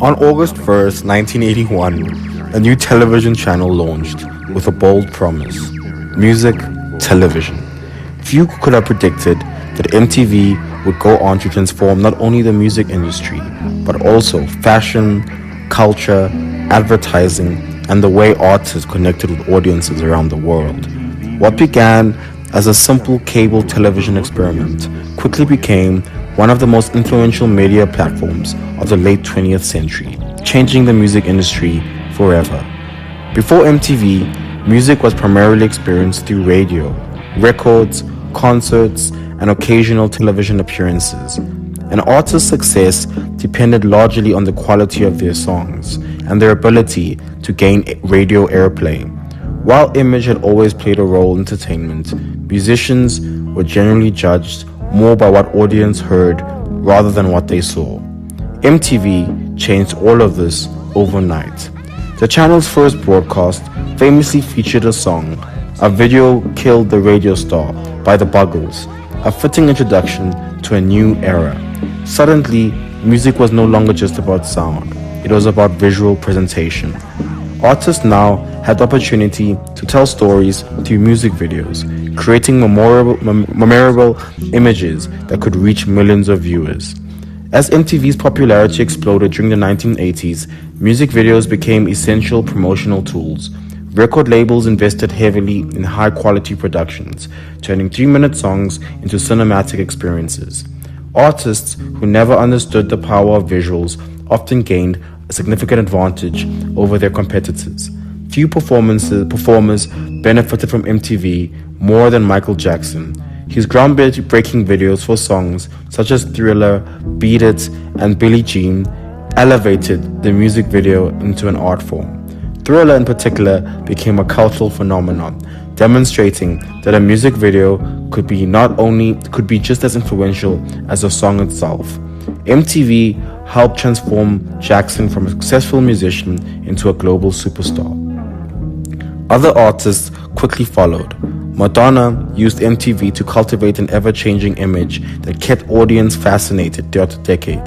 On August 1st, 1981, a new television channel launched with a bold promise: music, television. Few could have predicted that MTV would go on to transform not only the music industry, but also fashion, culture, advertising, and the way artists connected with audiences around the world. What began as a simple cable television experiment quickly became one of the most influential media platforms of the late 20th century, changing the music industry forever. Before MTV, music was primarily experienced through radio, records, concerts, and occasional television appearances. An artist's success depended largely on the quality of their songs and their ability to gain radio airplay. While image had always played a role in entertainment, musicians were generally judged more by what audience heard rather than what they saw. MTV changed all of this overnight. The channel's first broadcast famously featured a song, "A Video Killed the Radio Star" by the Buggles, a fitting introduction to a new era. Suddenly, music was no longer just about sound, it was about visual presentation. Artists now had the opportunity to tell stories through music videos, creating memorable images that could reach millions of viewers. As MTV's popularity exploded during the 1980s, music videos became essential promotional tools. Record labels invested heavily in high-quality productions, turning 3-minute songs into cinematic experiences. Artists who never understood the power of visuals often gained a significant advantage over their competitors. Few performers benefited from MTV more than Michael Jackson. His groundbreaking videos for songs such as Thriller, Beat It, and Billie Jean elevated the music video into an art form. Thriller in particular became a cultural phenomenon, demonstrating that a music video could be just as influential as the song itself. MTV helped transform Jackson from a successful musician into a global superstar. Other artists quickly followed. Madonna used MTV to cultivate an ever-changing image that kept audience fascinated throughout the decade.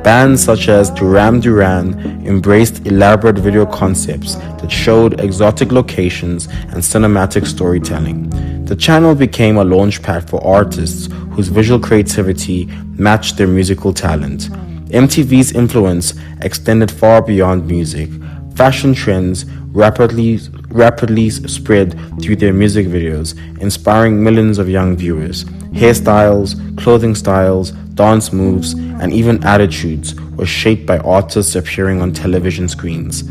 Bands such as Duran Duran embraced elaborate video concepts that showed exotic locations and cinematic storytelling. The channel became a launchpad for artists whose visual creativity matched their musical talent. MTV's influence extended far beyond music. Fashion trends rapidly spread through their music videos, inspiring millions of young viewers. Hairstyles, clothing styles, dance moves, and even attitudes were shaped by artists appearing on television screens.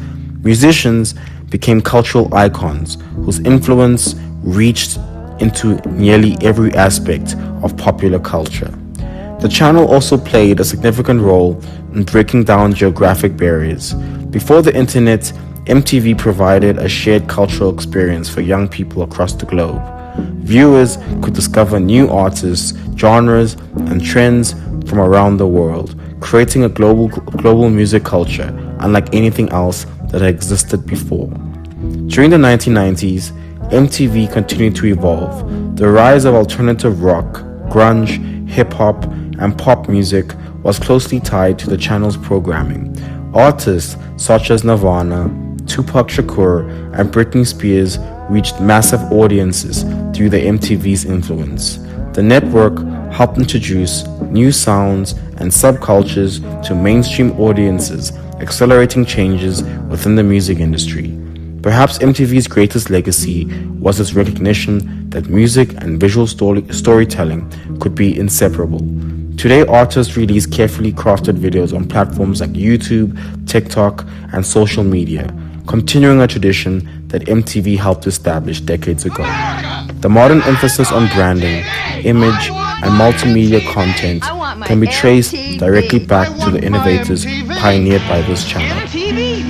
Musicians became cultural icons whose influence reached into nearly every aspect of popular culture. The channel also played a significant role in breaking down geographic barriers. Before the internet, MTV provided a shared cultural experience for young people across the globe. Viewers could discover new artists, genres, and trends from around the world, creating a global music culture unlike anything else that had existed before. During the 1990s, MTV continued to evolve. The rise of alternative rock, grunge, hip-hop, and pop music was closely tied to the channel's programming. Artists such as Nirvana, Tupac Shakur, and Britney Spears reached massive audiences through the MTV's influence. The network helped introduce new sounds and subcultures to mainstream audiences, accelerating changes within the music industry. Perhaps MTV's greatest legacy was its recognition that music and visual storytelling could be inseparable. Today, artists release carefully crafted videos on platforms like YouTube, TikTok, and social media, continuing a tradition that MTV helped establish decades ago. The modern emphasis on branding, image, and multimedia content can be traced directly back to the innovators pioneered by this channel.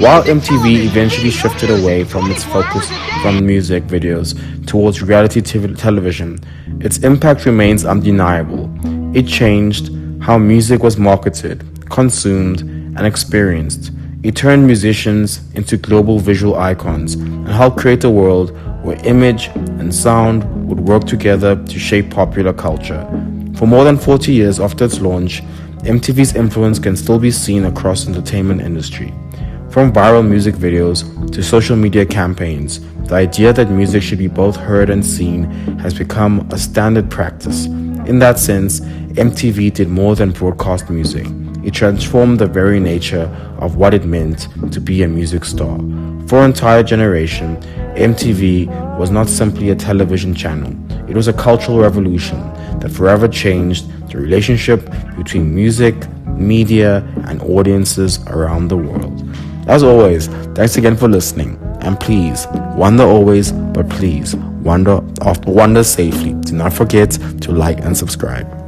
While MTV eventually shifted away from its focus from music videos towards reality television, its impact remains undeniable. It changed how music was marketed, consumed, and experienced. It turned musicians into global visual icons and helped create a world where image and sound would work together to shape popular culture. For more than 40 years after its launch, MTV's influence can still be seen across the entertainment industry. From viral music videos to social media campaigns, the idea that music should be both heard and seen has become a standard practice. In that sense, MTV did more than broadcast music. It transformed the very nature of what it meant to be a music star. For an entire generation, MTV was not simply a television channel. It was a cultural revolution that forever changed the relationship between music, media, and audiences around the world. As always, thanks again for listening. And please, wonder always, but please, wonder safely. Do not forget to like and subscribe.